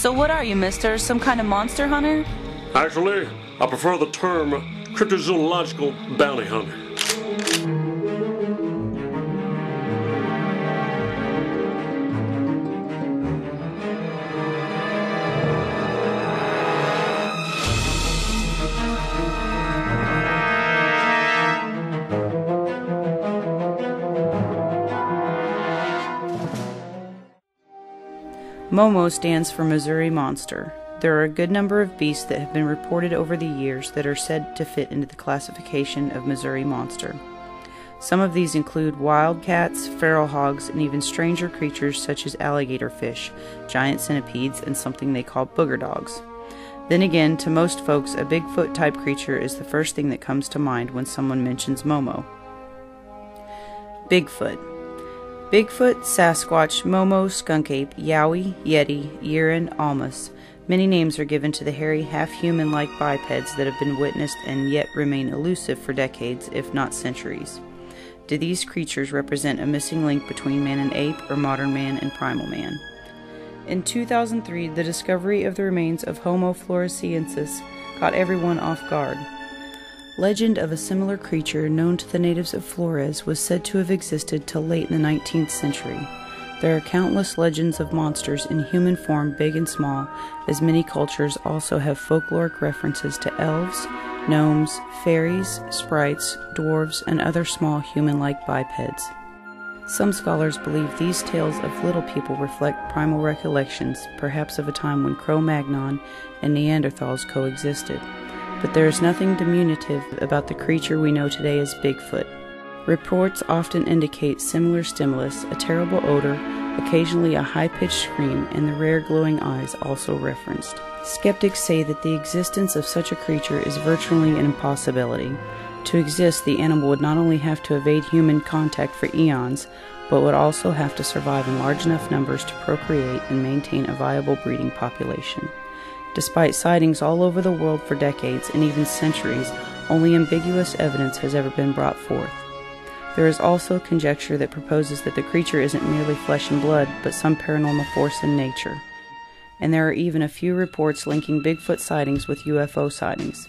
So what are you, mister? Some kind of monster hunter? Actually, I prefer the term cryptozoological bounty hunter. Momo stands for Missouri Monster. There are a good number of beasts that have been reported over the years that are said to fit into the classification of Missouri Monster. Some of these include wild cats, feral hogs, and even stranger creatures such as alligator fish, giant centipedes, and something they call booger dogs. Then again, to most folks, a Bigfoot type creature is the first thing that comes to mind when someone mentions Momo. Bigfoot. Bigfoot, Sasquatch, Momo, Skunk Ape, Yowie, Yeti, Yeren, Almas. Many names are given to the hairy, half-human-like bipeds that have been witnessed and yet remain elusive for decades, if not centuries. Do these creatures represent a missing link between man and ape, or modern man and primal man? In 2003, the discovery of the remains of Homo floresiensis caught everyone off guard. Legend of a similar creature known to the natives of Flores was said to have existed till late in the 19th century. There are countless legends of monsters in human form, big and small, as many cultures also have folkloric references to elves, gnomes, fairies, sprites, dwarves, and other small human-like bipeds. Some scholars believe these tales of little people reflect primal recollections, perhaps of a time when Cro-Magnon and Neanderthals coexisted. But there is nothing diminutive about the creature we know today as Bigfoot. Reports often indicate similar stimulus, a terrible odor, occasionally a high-pitched scream, and the rare glowing eyes also referenced. Skeptics say that the existence of such a creature is virtually an impossibility. To exist, the animal would not only have to evade human contact for eons, but would also have to survive in large enough numbers to procreate and maintain a viable breeding population. Despite sightings all over the world for decades and even centuries, only ambiguous evidence has ever been brought forth. There is also conjecture that proposes that the creature isn't merely flesh and blood, but some paranormal force in nature. And there are even a few reports linking Bigfoot sightings with UFO sightings.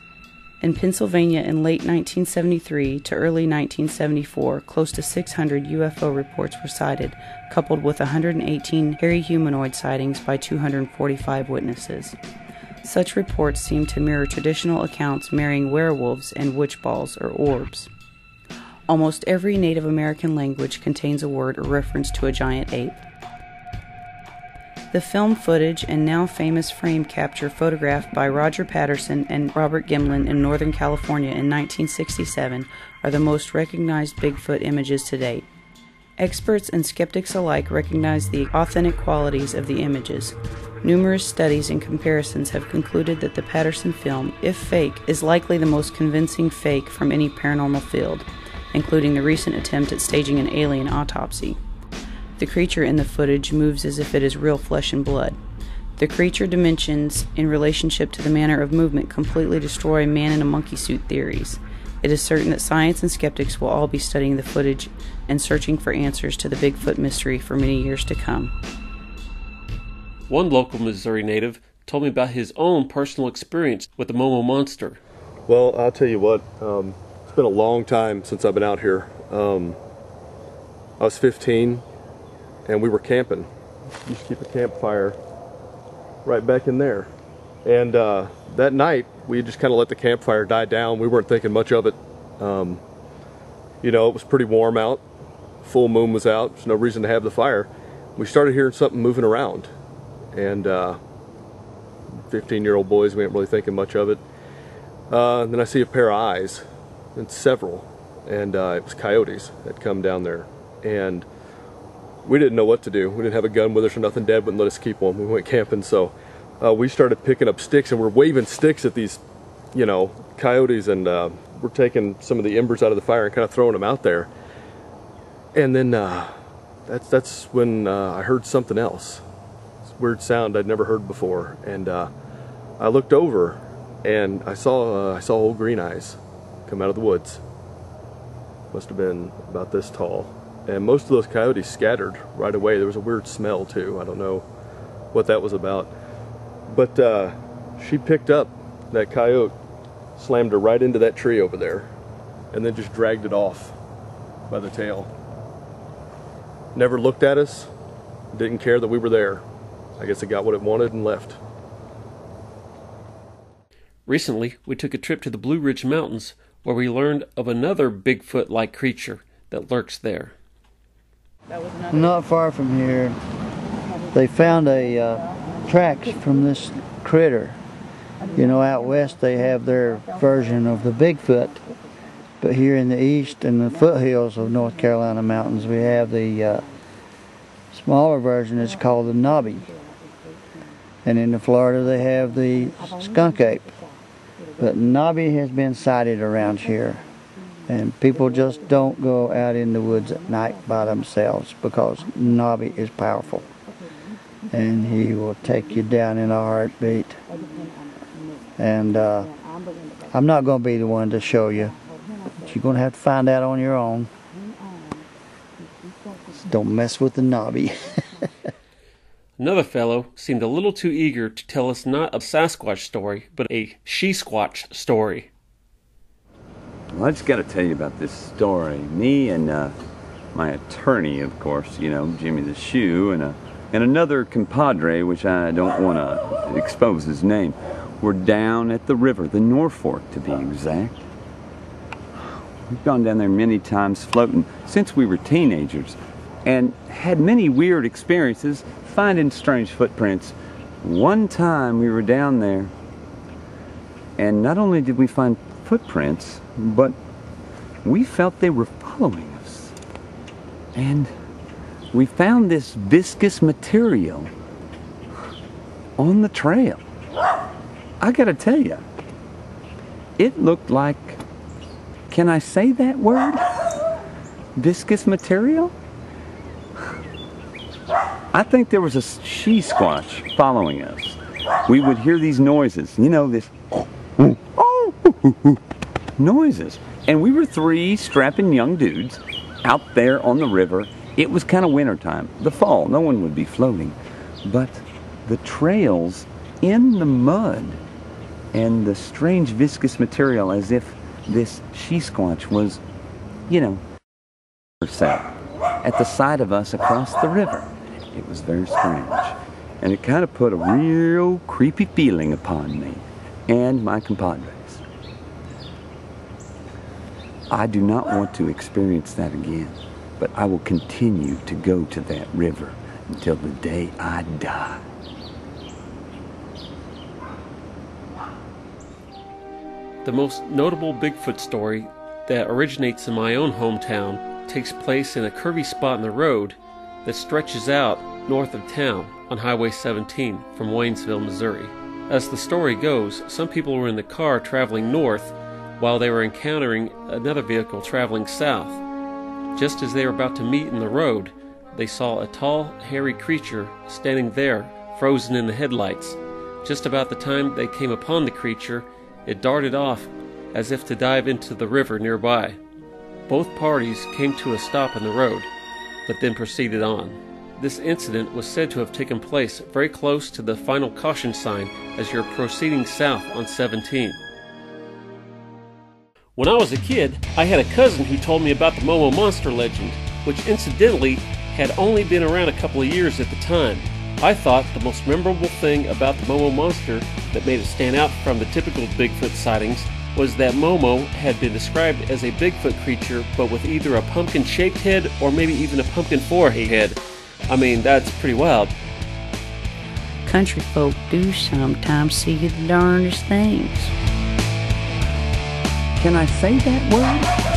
In Pennsylvania in late 1973 to early 1974, close to 600 UFO reports were cited, coupled with 118 hairy humanoid sightings by 245 witnesses. Such reports seem to mirror traditional accounts marrying werewolves and witch balls or orbs. Almost every Native American language contains a word or reference to a giant ape. The film footage and now famous frame capture photographed by Roger Patterson and Robert Gimlin in Northern California in 1967 are the most recognized Bigfoot images to date. Experts and skeptics alike recognize the authentic qualities of the images. Numerous studies and comparisons have concluded that the Patterson film, if fake, is likely the most convincing fake from any paranormal field, including the recent attempt at staging an alien autopsy. The creature in the footage moves as if it is real flesh and blood. The creature dimensions in relationship to the manner of movement completely destroy man in a monkey suit theories. It is certain that science and skeptics will all be studying the footage and searching for answers to the Bigfoot mystery for many years to come. One local Missouri native told me about his own personal experience with the Momo Monster. Well, I'll tell you what, it's been a long time since I've been out here. I was 15 and we were camping. Used to keep a campfire right back in there. And that night, we just kind of let the campfire die down. We weren't thinking much of it. You know, it was pretty warm out. Full moon was out. There's no reason to have the fire. We started hearing something moving around. And 15-year-old boys, we weren't really thinking much of it. Then I see a pair of eyes, and several. And it was coyotes that come down there. And we didn't know what to do. We didn't have a gun with us or nothing. Dad wouldn't let us keep one. We went camping, so we started picking up sticks, and we're waving sticks at these, you know, coyotes, and we're taking some of the embers out of the fire and kind of throwing them out there. And then that's when I heard something else. It's a weird sound I'd never heard before, and I looked over, and I saw old green eyes come out of the woods. Must have been about this tall. And most of those coyotes scattered right away. There was a weird smell too. I don't know what that was about. But she picked up that coyote, slammed her right into that tree over there, and then just dragged it off by the tail. Never looked at us, didn't care that we were there. I guess it got what it wanted and left. Recently, we took a trip to the Blue Ridge Mountains where we learned of another Bigfoot-like creature that lurks there. Not far from here, they found tracks from this critter. You know, out west they have their version of the Bigfoot, but here in the east and the foothills of North Carolina mountains we have the smaller version. It's called the knobby. And in Florida they have the skunk ape. But knobby has been sighted around here, and people just don't go out in the woods at night by themselves because knobby is powerful, and he will take you down in a heartbeat. And I'm not going to be the one to show you, but you're going to have to find out on your own. Just don't mess with the knobby. Another fellow seemed a little too eager to tell us not a Sasquatch story, but a she-squatched story. Well, I just got to tell you about this story. Me and my attorney, of course, you know, Jimmy the Shoe, and another compadre, which I don't want to expose his name, were down at the river, the North Fork to be exact. We've gone down there many times floating since we were teenagers and had many weird experiences finding strange footprints. One time we were down there, and not only did we find footprints, but we felt they were following us. And we found this viscous material on the trail. I gotta tell you, it looked like, can I say that word? Viscous material? I think there was a she-squatch following us. We would hear these noises, you know, this noises. And we were three strapping young dudes out there on the river. It was kind of wintertime, the fall, no one would be floating. But the trails in the mud and the strange viscous material, as if this she-squatch was, you know, at the side of us across the river. It was very strange, and it kind of put a real creepy feeling upon me and my compadres. I do not want to experience that again, but I will continue to go to that river until the day I die. The most notable Bigfoot story that originates in my own hometown takes place in a curvy spot in the road that stretches out north of town on Highway 17 from Waynesville, Missouri. As the story goes, some people were in the car traveling north while they were encountering another vehicle traveling south. Just as they were about to meet in the road, they saw a tall, hairy creature standing there, frozen in the headlights. Just about the time they came upon the creature, it darted off as if to dive into the river nearby. Both parties came to a stop in the road, but then proceeded on. This incident was said to have taken place very close to the final caution sign as you're proceeding south on 17. When I was a kid, I had a cousin who told me about the Momo Monster legend, which incidentally had only been around a couple of years at the time. I thought the most memorable thing about the Momo Monster that made it stand out from the typical Bigfoot sightings was that Momo had been described as a Bigfoot creature, but with either a pumpkin-shaped head or maybe even a pumpkin forehead. I mean, that's pretty wild. Country folk do sometimes see the darndest things. Can I say that word?